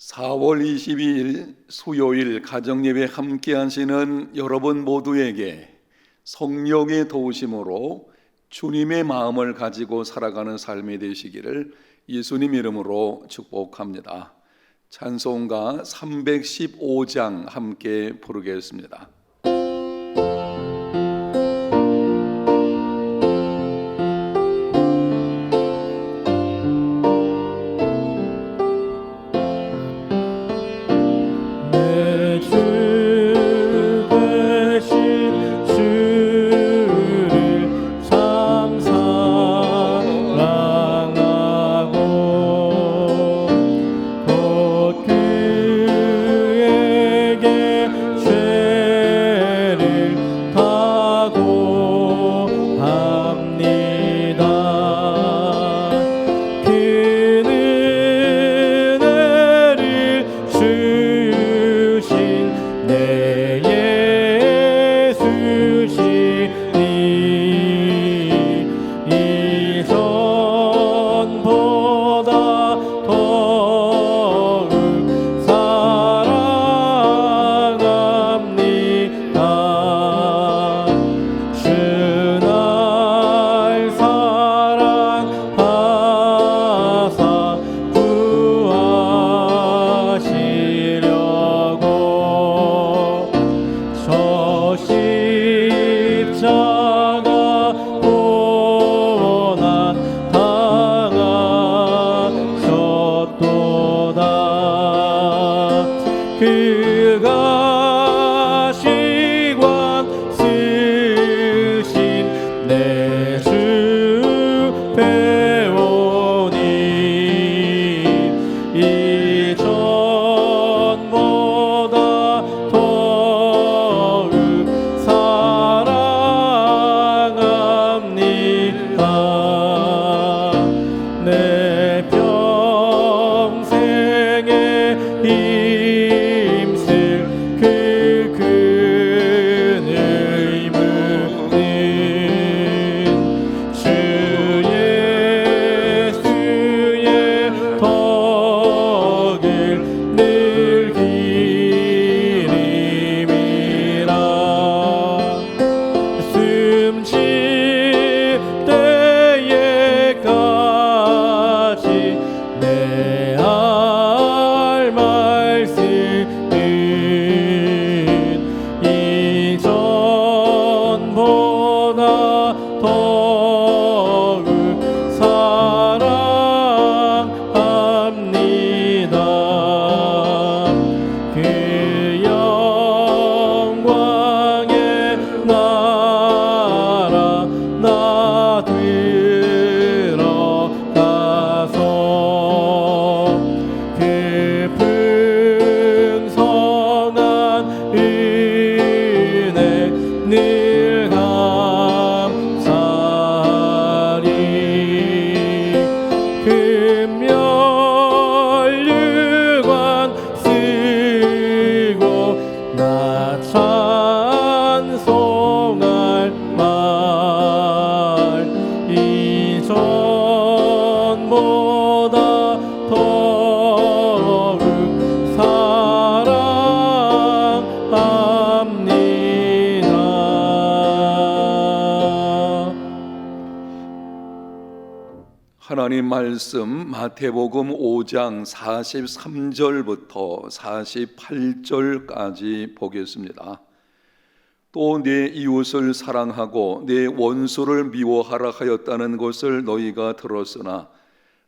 4월 22일 수요일 가정예배 함께 하시는 여러분 모두에게 성령의 도우심으로 주님의 마음을 가지고 살아가는 삶이 되시기를 예수님 이름으로 축복합니다. 찬송가 315장 함께 부르겠습니다. 하나님 말씀 마태복음 5장 43절부터 48절까지 보겠습니다. 또 내 이웃을 사랑하고 내 원수를 미워하라 하였다는 것을 너희가 들었으나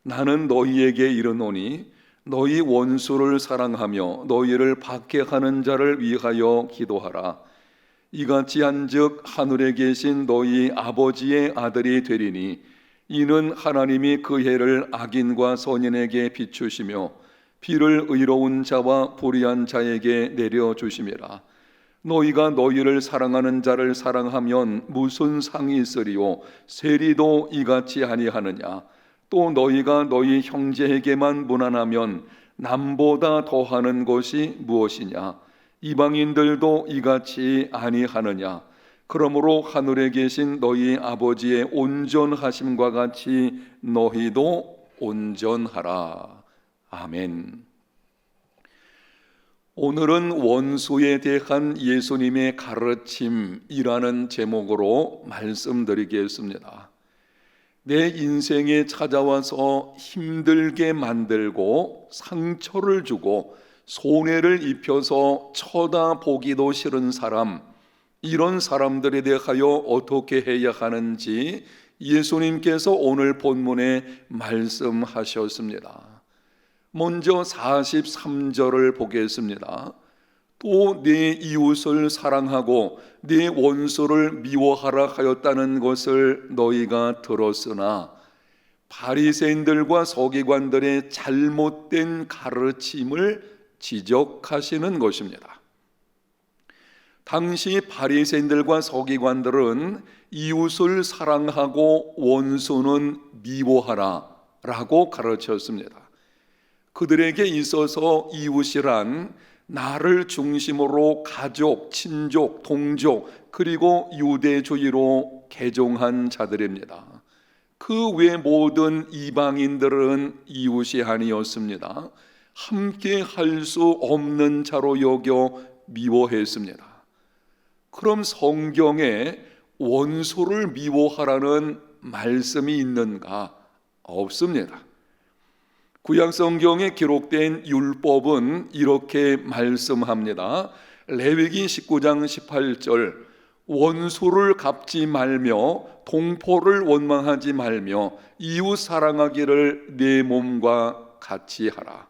나는 너희에게 이르노니 너희 원수를 사랑하며 너희를 박해하는 자를 위하여 기도하라. 이같이 한즉 하늘에 계신 너희 아버지의 아들이 되리니 이는 하나님이 그 해를 악인과 선인에게 비추시며 비를 의로운 자와 불의한 자에게 내려주심이라. 너희가 너희를 사랑하는 자를 사랑하면 무슨 상이 있으리요? 세리도 이같이 아니하느냐? 또 너희가 너희 형제에게만 무난하면 남보다 더하는 것이 무엇이냐? 이방인들도 이같이 아니하느냐? 그러므로 하늘에 계신 너희 아버지의 온전하심과 같이 너희도 온전하라. 아멘. 오늘은 원수에 대한 예수님의 가르침이라는 제목으로 말씀드리겠습니다. 내 인생에 찾아와서 힘들게 만들고 상처를 주고 손해를 입혀서 쳐다보기도 싫은 사람, 이런 사람들에 대하여 어떻게 해야 하는지 예수님께서 오늘 본문에 말씀하셨습니다. 먼저 43절을 보겠습니다. 또 내 이웃을 사랑하고 내 원수를 미워하라 하였다는 것을 너희가 들었으나 바리새인들과 서기관들의 잘못된 가르침을 지적하시는 것입니다. 당시 바리새인들과 서기관들은 이웃을 사랑하고 원수는 미워하라 라고 가르쳤습니다. 그들에게 있어서 이웃이란 나를 중심으로 가족, 친족, 동족 그리고 유대주의로 개종한 자들입니다. 그 외 모든 이방인들은 이웃이 아니었습니다. 함께 할 수 없는 자로 여겨 미워했습니다. 그럼 성경에 원수를 미워하라는 말씀이 있는가? 없습니다. 구약 성경에 기록된 율법은 이렇게 말씀합니다. 레위기 19장 18절 원수를 갚지 말며 동포를 원망하지 말며 이웃 사랑하기를 내 몸과 같이 하라.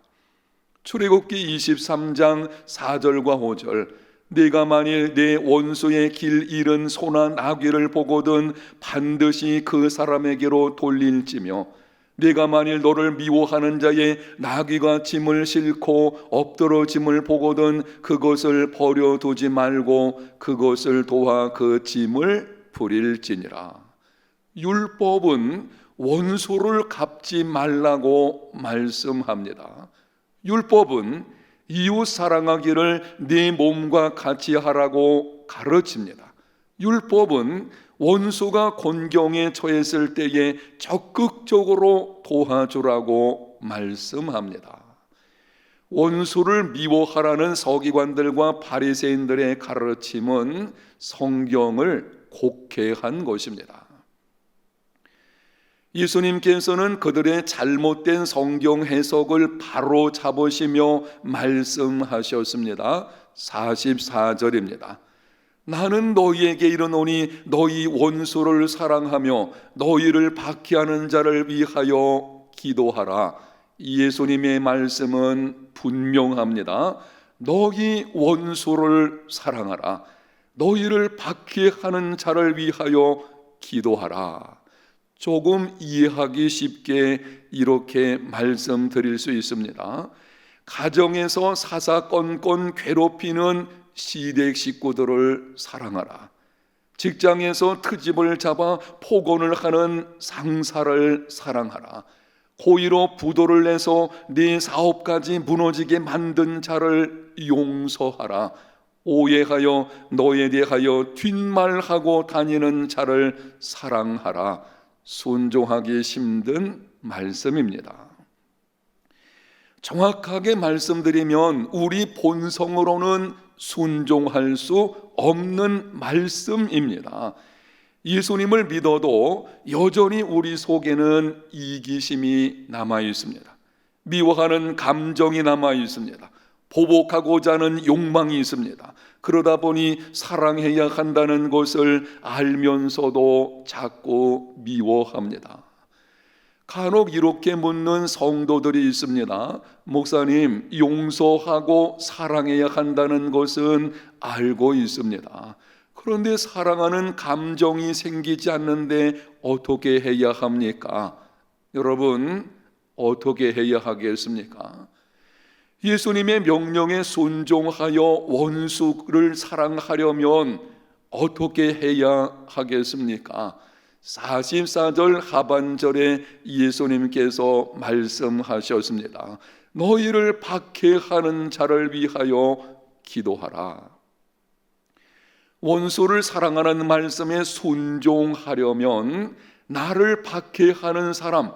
출애굽기 23장 4절과 5절 네가 만일 내 원수의 길 잃은 소나 나귀를 보거든 반드시 그 사람에게로 돌릴지며 네가 만일 너를 미워하는 자의 나귀가 짐을 싣고 엎드러 짐을 보거든 그것을 버려두지 말고 그것을 도와 그 짐을 부릴지니라. 율법은 원수를 갚지 말라고 말씀합니다. 율법은 이웃 사랑하기를 네 몸과 같이 하라고 가르칩니다. 율법은 원수가 곤경에 처했을 때에 적극적으로 도와주라고 말씀합니다. 원수를 미워하라는 서기관들과 바리새인들의 가르침은 성경을 곡해한 것입니다. 예수님께서는 그들의 잘못된 성경 해석을 바로 잡으시며 말씀하셨습니다. 44절입니다. 나는 너희에게 이르노니 너희 원수를 사랑하며 너희를 박해하는 자를 위하여 기도하라. 예수님의 말씀은 분명합니다. 너희 원수를 사랑하라. 너희를 박해하는 자를 위하여 기도하라. 조금 이해하기 쉽게 이렇게 말씀드릴 수 있습니다. 가정에서 사사건건 괴롭히는 시댁 식구들을 사랑하라. 직장에서 트집을 잡아 폭언을 하는 상사를 사랑하라. 고의로 부도를 내서 네 사업까지 무너지게 만든 자를 용서하라. 오해하여 너에 대하여 뒷말하고 다니는 자를 사랑하라. 순종하기 힘든 말씀입니다. 정확하게 말씀드리면 우리 본성으로는 순종할 수 없는 말씀입니다. 예수님을 믿어도 여전히 우리 속에는 이기심이 남아 있습니다. 미워하는 감정이 남아 있습니다. 보복하고자 하는 욕망이 있습니다. 그러다 보니 사랑해야 한다는 것을 알면서도 자꾸 미워합니다. 간혹 이렇게 묻는 성도들이 있습니다. 목사님, 용서하고 사랑해야 한다는 것은 알고 있습니다. 그런데 사랑하는 감정이 생기지 않는데 어떻게 해야 합니까? 여러분, 어떻게 해야 하겠습니까? 예수님의 명령에 순종하여 원수를 사랑하려면 어떻게 해야 하겠습니까? 44절 하반절에 예수님께서 말씀하셨습니다. 너희를 박해하는 자를 위하여 기도하라. 원수를 사랑하는 말씀에 순종하려면 나를 박해하는 사람,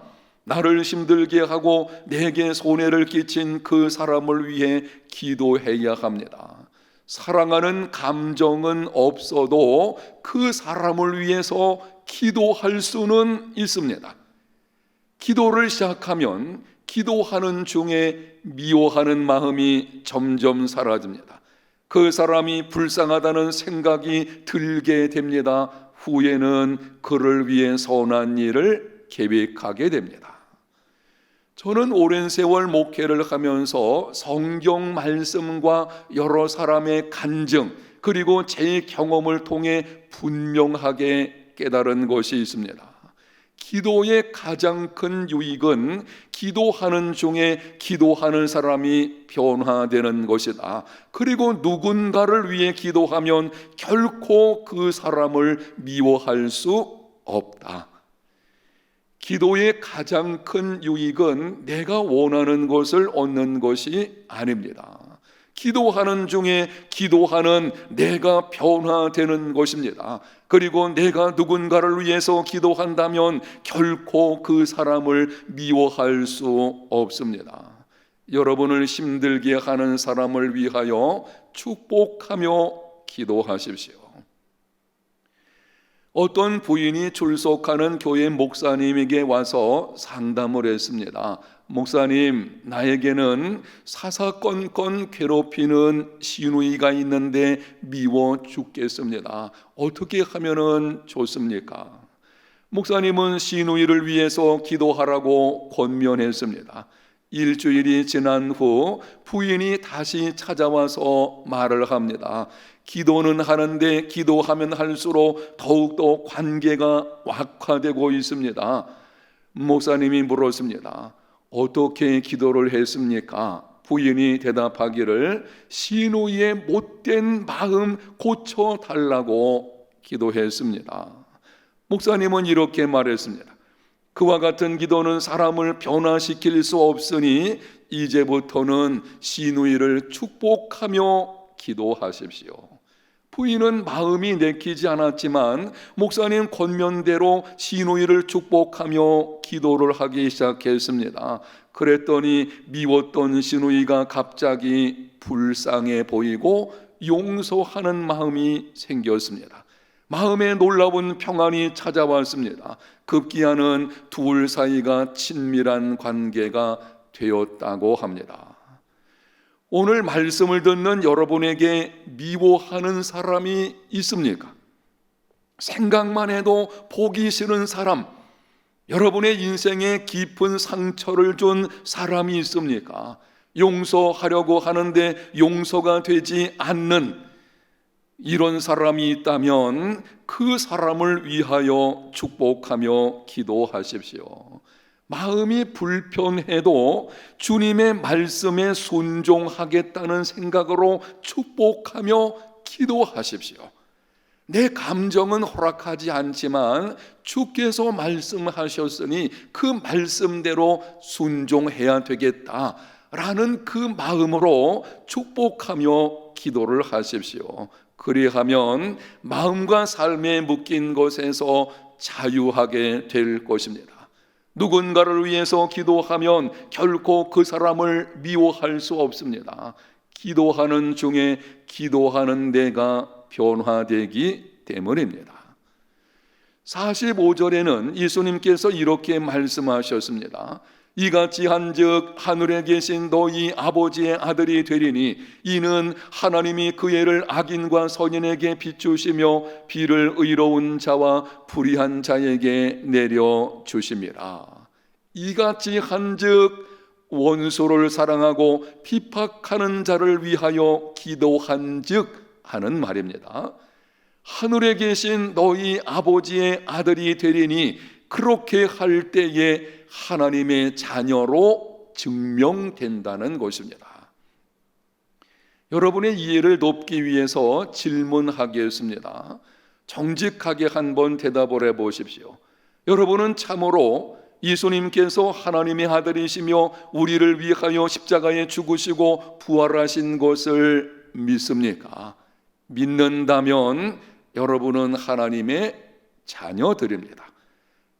나를 힘들게 하고 내게 손해를 끼친 그 사람을 위해 기도해야 합니다. 사랑하는 감정은 없어도 그 사람을 위해서 기도할 수는 있습니다. 기도를 시작하면 기도하는 중에 미워하는 마음이 점점 사라집니다. 그 사람이 불쌍하다는 생각이 들게 됩니다. 후에는 그를 위해 선한 일을 계획하게 됩니다. 저는 오랜 세월 목회를 하면서 성경 말씀과 여러 사람의 간증 그리고 제 경험을 통해 분명하게 깨달은 것이 있습니다. 기도의 가장 큰 유익은 기도하는 중에 기도하는 사람이 변화되는 것이다. 그리고 누군가를 위해 기도하면 결코 그 사람을 미워할 수 없다. 기도의 가장 큰 유익은 내가 원하는 것을 얻는 것이 아닙니다. 기도하는 중에 기도하는 내가 변화되는 것입니다. 그리고 내가 누군가를 위해서 기도한다면 결코 그 사람을 미워할 수 없습니다. 여러분을 힘들게 하는 사람을 위하여 축복하며 기도하십시오. 어떤 부인이 출석하는 교회 목사님에게 와서 상담을 했습니다. 목사님, 나에게는 사사건건 괴롭히는 시누이가 있는데 미워 죽겠습니다. 어떻게 하면 좋습니까? 목사님은 시누이를 위해서 기도하라고 권면했습니다. 일주일이 지난 후 부인이 다시 찾아와서 말을 합니다. 기도는 하는데 기도하면 할수록 더욱더 관계가 악화되고 있습니다. 목사님이 물었습니다. 어떻게 기도를 했습니까? 부인이 대답하기를 시누이의 못된 마음 고쳐달라고 기도했습니다. 목사님은 이렇게 말했습니다. 그와 같은 기도는 사람을 변화시킬 수 없으니 이제부터는 시누이를 축복하며 기도하십시오. 부인은 마음이 내키지 않았지만 목사님 권면대로 시누이를 축복하며 기도를 하기 시작했습니다. 그랬더니 미웠던 시누이가 갑자기 불쌍해 보이고 용서하는 마음이 생겼습니다. 마음에 놀라운 평안이 찾아왔습니다. 급기야는 둘 사이가 친밀한 관계가 되었다고 합니다. 오늘 말씀을 듣는 여러분에게 미워하는 사람이 있습니까? 생각만 해도 보기 싫은 사람, 여러분의 인생에 깊은 상처를 준 사람이 있습니까? 용서하려고 하는데 용서가 되지 않는 이런 사람이 있다면 그 사람을 위하여 축복하며 기도하십시오. 마음이 불편해도 주님의 말씀에 순종하겠다는 생각으로 축복하며 기도하십시오. 내 감정은 허락하지 않지만 주께서 말씀하셨으니 그 말씀대로 순종해야 되겠다라는 그 마음으로 축복하며 기도를 하십시오. 그리하면 마음과 삶에 묶인 것에서 자유하게 될 것입니다. 누군가를 위해서 기도하면 결코 그 사람을 미워할 수 없습니다. 기도하는 중에 기도하는 내가 변화되기 때문입니다. 45절에는 예수님께서 이렇게 말씀하셨습니다. 이같이 한즉 하늘에 계신 너희 아버지의 아들이 되리니 이는 하나님이 그 애를 악인과 선인에게 비추시며 비를 의로운 자와 불의한 자에게 내려주심이라. 이같이 한즉 원수를 사랑하고 핍박하는 자를 위하여 기도한즉 하는 말입니다. 하늘에 계신 너희 아버지의 아들이 되리니 그렇게 할 때에 하나님의 자녀로 증명된다는 것입니다. 여러분의 이해를 돕기 위해서 질문하겠습니다. 정직하게 한번 대답을 해보십시오. 여러분은 참으로 예수님께서 하나님의 아들이시며 우리를 위하여 십자가에 죽으시고 부활하신 것을 믿습니까? 믿는다면 여러분은 하나님의 자녀들입니다.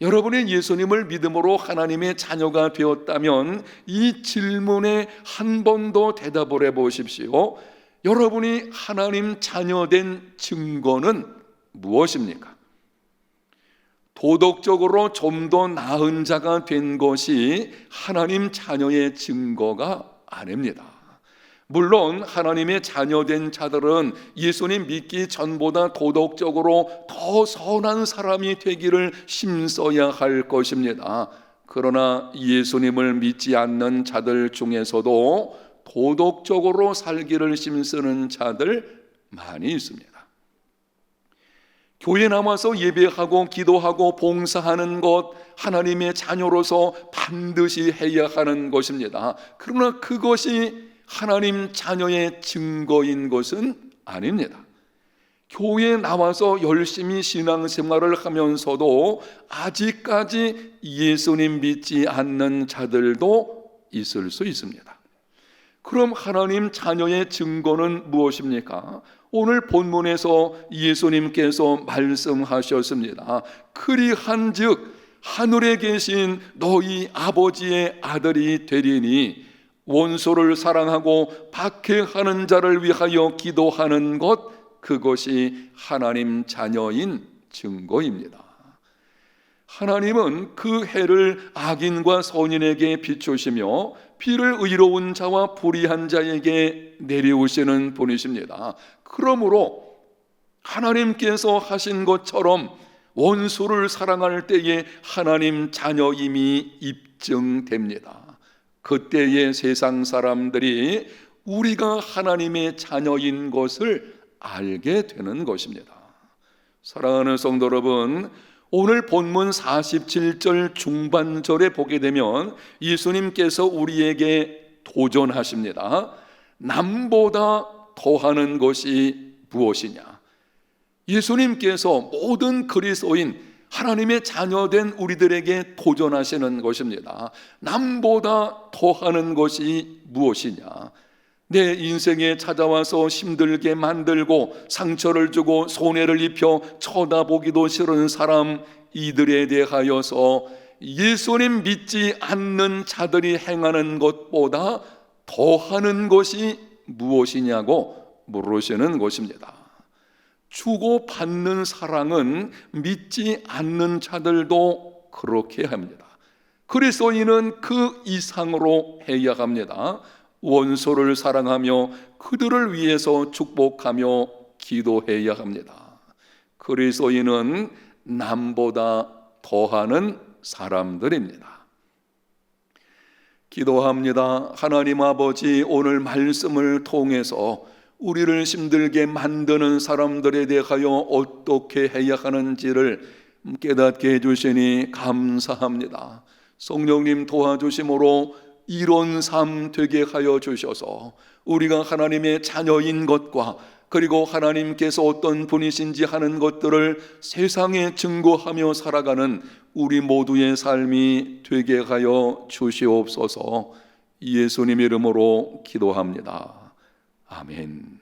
여러분이 예수님을 믿음으로 하나님의 자녀가 되었다면 이 질문에 한 번 더 대답을 해보십시오. 여러분이 하나님 자녀된 증거는 무엇입니까? 도덕적으로 좀 더 나은 자가 된 것이 하나님 자녀의 증거가 아닙니다. 물론 하나님의 자녀된 자들은 예수님 믿기 전보다 도덕적으로 더 선한 사람이 되기를 힘써야 할 것입니다. 그러나 예수님을 믿지 않는 자들 중에서도 도덕적으로 살기를 힘쓰는 자들 많이 있습니다. 교회 나와서 예배하고 기도하고 봉사하는 것, 하나님의 자녀로서 반드시 해야 하는 것입니다. 그러나 그것이 하나님 자녀의 증거인 것은 아닙니다. 교회에 나와서 열심히 신앙생활을 하면서도 아직까지 예수님 믿지 않는 자들도 있을 수 있습니다. 그럼 하나님 자녀의 증거는 무엇입니까? 오늘 본문에서 예수님께서 말씀하셨습니다. 그리한즉 하늘에 계신 너희 아버지의 아들이 되리니 원수를 사랑하고 박해하는 자를 위하여 기도하는 것, 그것이 하나님 자녀인 증거입니다. 하나님은 그 해를 악인과 선인에게 비추시며 비를 의로운 자와 불의한 자에게 내려오시는 분이십니다. 그러므로 하나님께서 하신 것처럼 원수를 사랑할 때에 하나님 자녀임이 입증됩니다. 그때의 세상 사람들이 우리가 하나님의 자녀인 것을 알게 되는 것입니다. 사랑하는 성도 여러분, 오늘 본문 47절 중반절에 보게 되면 예수님께서 우리에게 도전하십니다. 남보다 더하는 것이 무엇이냐? 예수님께서 모든 그리스도인 하나님의 자녀된 우리들에게 도전하시는 것입니다. 남보다 더하는 것이 무엇이냐? 내 인생에 찾아와서 힘들게 만들고 상처를 주고 손해를 입혀 쳐다보기도 싫은 사람, 이들에 대하여서 예수님 믿지 않는 자들이 행하는 것보다 더하는 것이 무엇이냐고 물으시는 것입니다. 주고 받는 사랑은 믿지 않는 자들도 그렇게 합니다. 그리스도인은 그 이상으로 해야 합니다. 원수를 사랑하며 그들을 위해서 축복하며 기도해야 합니다. 그리스도인은 남보다 더하는 사람들입니다. 기도합니다. 하나님 아버지, 오늘 말씀을 통해서 우리를 힘들게 만드는 사람들에 대하여 어떻게 해야 하는지를 깨닫게 해주시니 감사합니다. 성령님 도와주심으로 이런 삶 되게 하여 주셔서 우리가 하나님의 자녀인 것과 그리고 하나님께서 어떤 분이신지 하는 것들을 세상에 증거하며 살아가는 우리 모두의 삶이 되게 하여 주시옵소서. 예수님 이름으로 기도합니다. 아멘.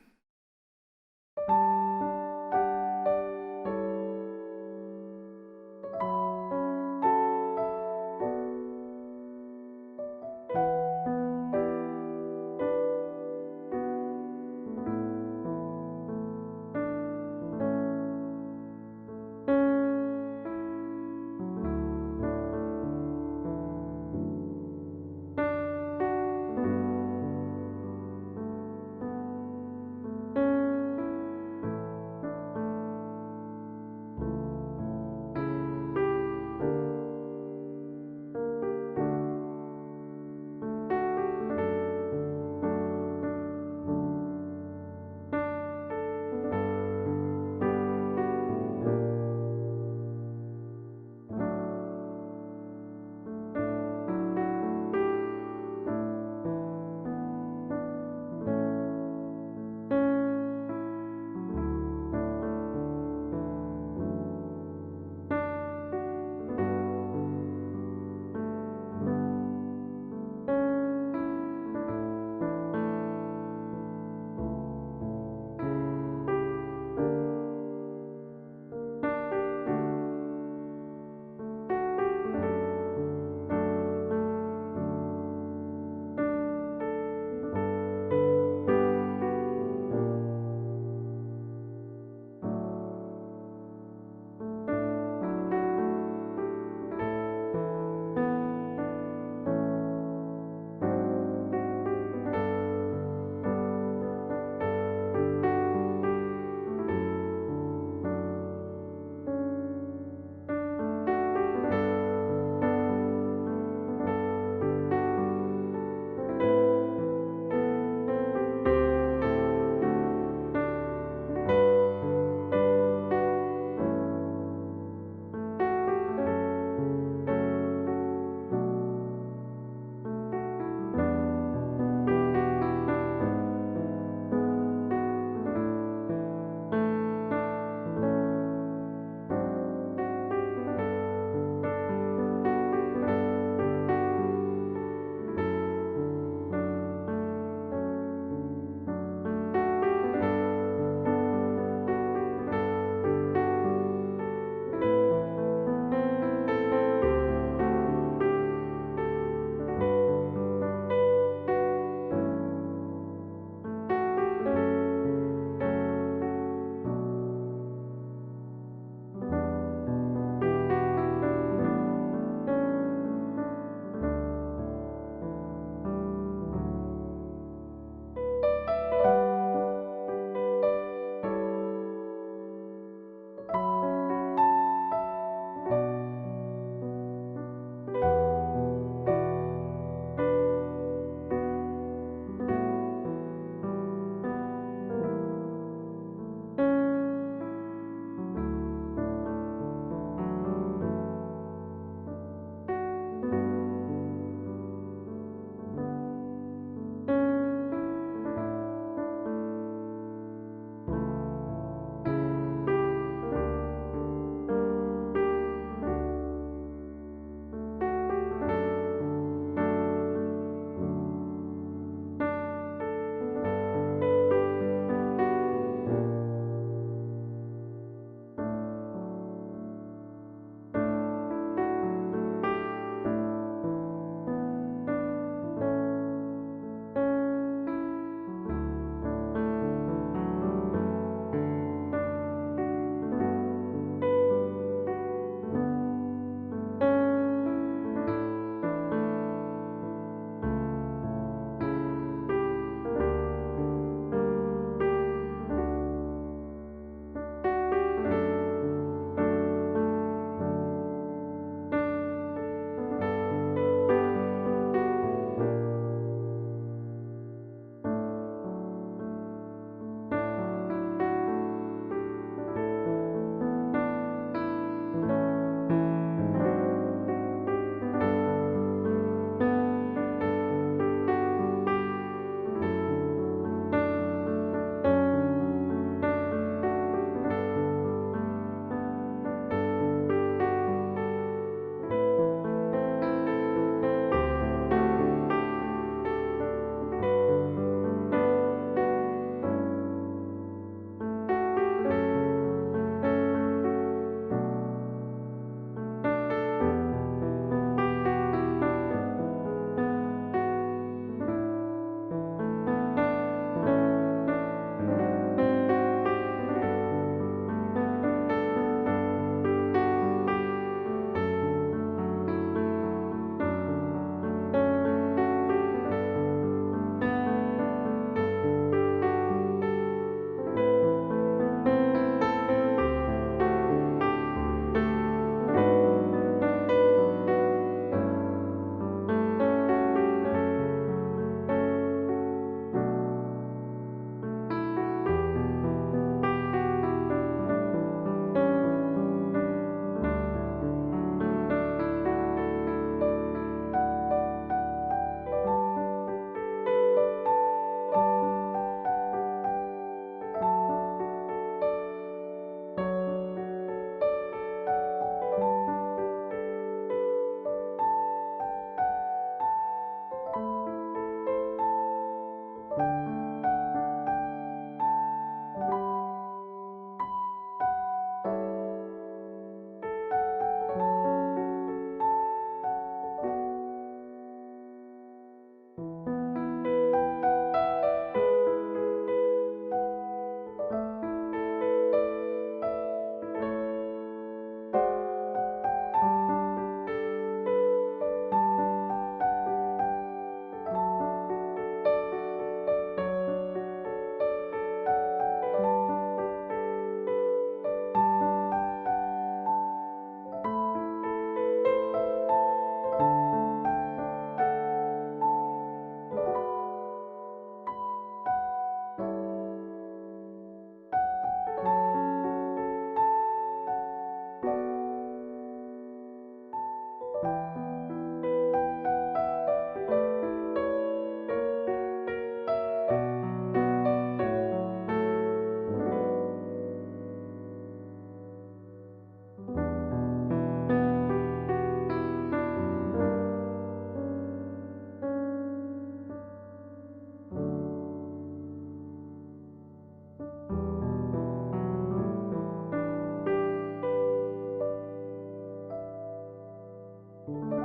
주옵소서.